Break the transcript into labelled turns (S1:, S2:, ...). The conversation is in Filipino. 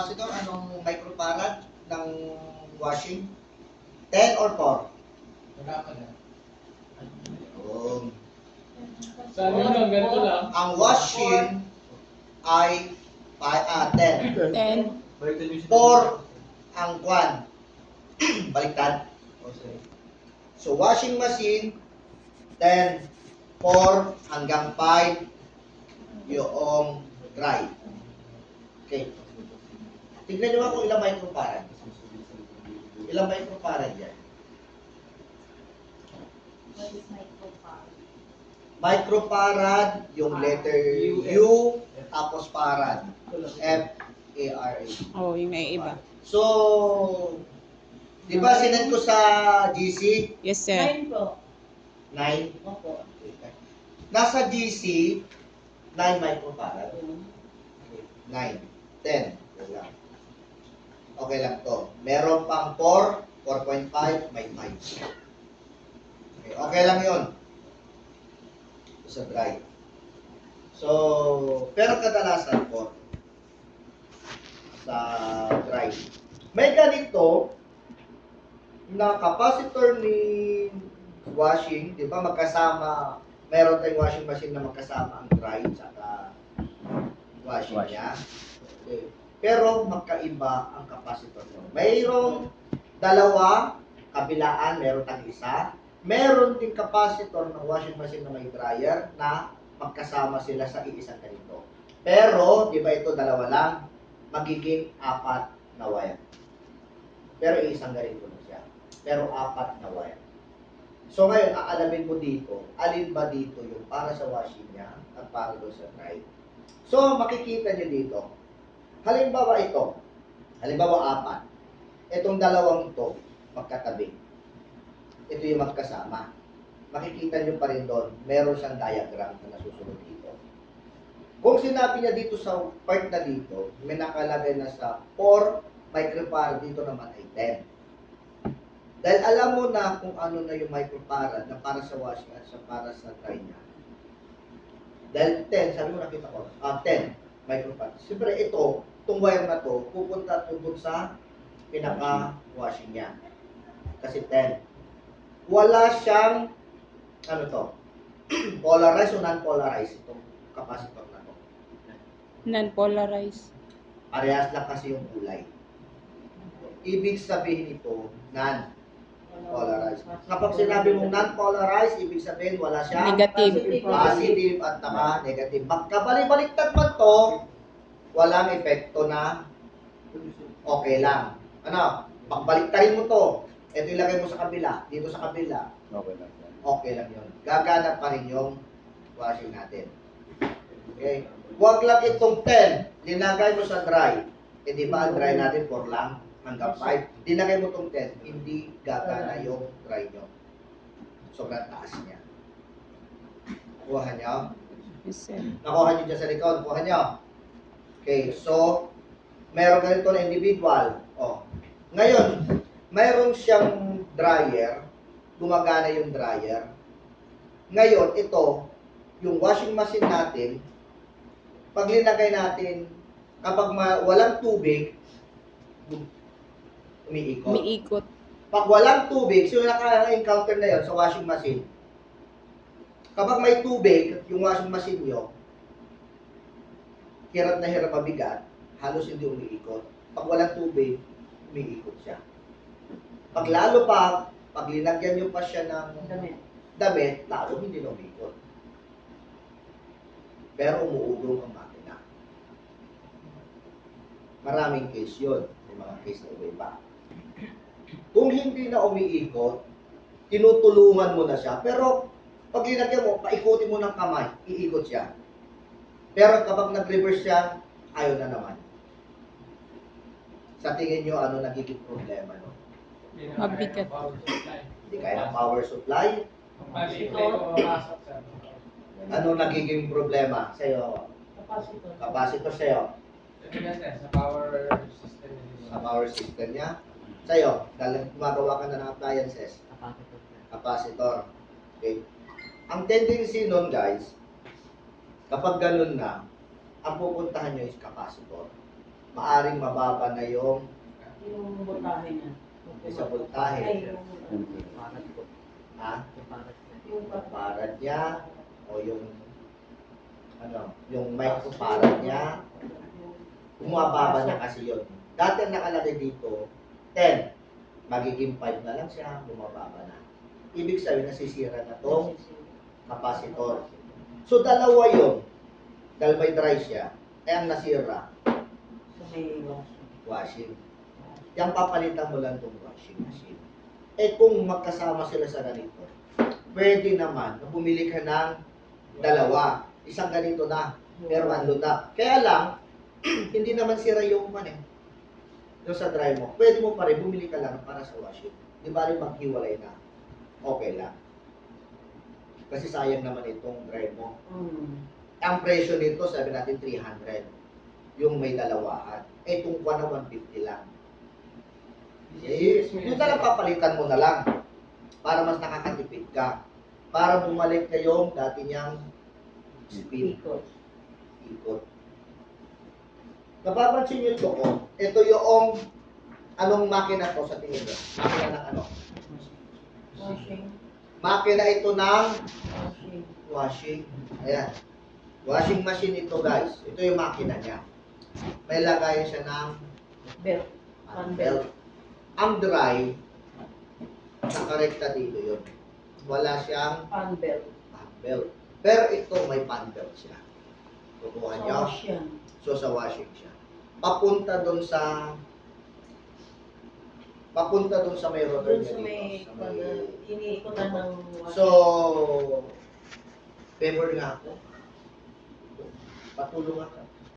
S1: capacitor, anong microfarad ng washing? 10 or 4?
S2: Wala ka na.
S1: Yun.
S2: Sa ano, ganito lang.
S1: Ang washing ay 10.
S3: 10.
S1: 4 ang kwan. Baliktad. So, washing machine, 10, 4 hanggang 5 yung dry. Okay. Tignan nyo nga kung ilang microfarad. Ilang microfarad yan?
S4: What is microfarad?
S1: Microfarad, yung letter U, tapos farad. F-A-R-A.
S3: Oh, yung naiiba.
S1: So, di ba sinend ko sa GC?
S3: Yes, sir.
S4: 9 po.
S1: 9.
S4: Opo.
S1: Nasa GC, 9 microfarad. 9, 10. Yan lang. Okay lang to. Meron pang 4, 4.5, may 5. Okay, okay lang yun. Sa dry. So, pero kadalasan po, sa dry. May ganito, na capacitor ni washing, di ba magkasama, meron tayong washing machine na magkasama ang dry at washing niya. Okay. Pero magkaiba ang capacitor nyo. Mayroong dalawa, kabilaan, meron tayong isa. Meron din capacitor ng washing machine na may dryer na magkasama sila sa iisang ganito. Pero, di ba ito dalawa lang, magiging 4 na wire. Pero iisang ganito na siya. Pero 4 na wire. So ngayon, aalamin mo dito, alin ba dito yung para sa washing niya at para doon sa dry. So, makikita niyo dito. Halimbawa ito. Halimbawa 4. Itong dalawang to, magkatabi. Ito yung magkasama. Makikita niyo pa rin doon, meron siyang diagram na nasusunod dito. Kung sinabi niya dito sa part na dito, may nakalagay na sa 4 microfarad, dito naman ay 10. Dahil alam mo na kung ano na yung microfarad na para sa washing at para sa dry niya. Dahil 10, sabi mo nakita ko, 10 microfarad. Siyempre ito, itong wire na to, pupunta tungkol sa pinaka-washing niya. Kasi 10. Wala siyang, ano to, polarized o non-polarized itong capacitor na to.
S3: Non-polarized.
S1: Parehas lang kasi yung kulay. Ibig sabihin ito, non-polarized. Kapag sinabi mong non-polarized, ibig sabihin wala siyang
S3: Negative.
S1: positive at negative. Magkabalik-baliktad man to, walang epekto na okay lang. Ano? Pagbaliktarin mo to, ito ilagay mo sa kabila, dito sa kabila,
S5: Okay lang.
S1: okay lang yun. Gagana pa rin yung washing natin. Okay? Huwag lang itong 10, linagay mo sa dry. Eh di ba ang dry natin 4 lang hanggang 5. Linagay mo itong 10, hindi gagana yung dry nyo. Sobrang taas niya. Kuha nyo?
S3: Yes, sir.
S1: Nakuha nyo dyan sa likod. Kuha nyo. Okay, so, meron ganito na individual. Oh. Ngayon, mayroon siyang dryer, gumagana yung dryer. Ngayon, ito, yung washing machine natin, pag linagay natin, kapag walang tubig, umiikot.
S3: Umiikot.
S1: Pag walang tubig, so naka-encounter na yun sa washing machine. Kapag may tubig, yung washing machine nyo, hirap na hirap mabigat, halos hindi umiikot. Pag walang tubig, umiikot siya. Pag lalo pa, pag linagyan nyo pa siya ng damit, lalo hindi na umiikot. Pero umuudong ang makina. Maraming case yun. May mga case na iba-iba. Kung hindi na umiikot, tinutulungan mo na siya. Pero pag linagyan mo, paikutin mo ng kamay, iikot siya. Pero kapag nag-reverse siya, ayaw na naman. Sa tingin nyo, ano nagiging problema? No?
S3: Mabigat.
S1: Hindi kaya ng power supply. Ano nagiging problema sa'yo?
S4: Capacitor.
S1: Capacitor sa'yo.
S2: Sa power system.
S1: Sa power system niya. Sa'yo, dahil gumagawa ka na ng appliances. Capacitor. Okay. Ang tendency nun guys, kapag ganun na, ang pupuntahan nyo is capacitor. maaring mababa na yung
S4: Yung voltahe niya.
S1: Sa voltahe.
S4: Ay, yung
S1: ha,
S4: yung
S1: farad niya o yung yung microfarad niya. Bumababa na kasi yun. Dati ang nakalagay dito, 10. Magiging 5 na lang siya, bumababa na. Ibig sabihin, nasisira na tong capacitor. So, dalawa yun. Dahil may dry siya, eh ang nasira,
S4: So may
S1: washing. Yang papalitan mo lang tong washing machine. Eh kung magkasama sila sa ganito, pwede naman na bumili ka ng dalawa. Isang ganito na, pero andun na. Kaya lang, hindi naman sira yung yung sa dry mo. Pwede mo pa rin, bumili ka lang para sa washing. Di ba rin maghiwalay na? Okay lang. Kasi sayang naman itong dry mo. Ang presyo nito, sabi natin 300. Yung may dalawahan. Eh, itong kuha na 150 lang. Eh, yun na lang papalitan mo na lang. Para mas nakakatipid ka. Para bumalik na yung dati niyang speed. Ikot. Napapansin nyo ito ko. Ito yung anong makina to sa tingin nyo? Makina ng ano?
S4: Washing.
S1: Makina ito ng
S4: Washing.
S1: washing. Ayan. Washing machine ito guys. Ito yung makina niya. May lagay siya ng
S4: Belt.
S1: belt. Ang dry, nakarekta dito yun. Wala siyang
S4: Fan belt.
S1: belt. Pero ito may pan belt siya. Kukuha
S4: Sa
S1: nyo.
S4: wash yan.
S1: So sa washing siya. Papunta doon sa may rotor
S4: Doon
S1: niya
S4: sa may
S1: dito. Sa may-
S4: iniikutan ng washing.
S1: So, favor nga ako. Patulungan ka.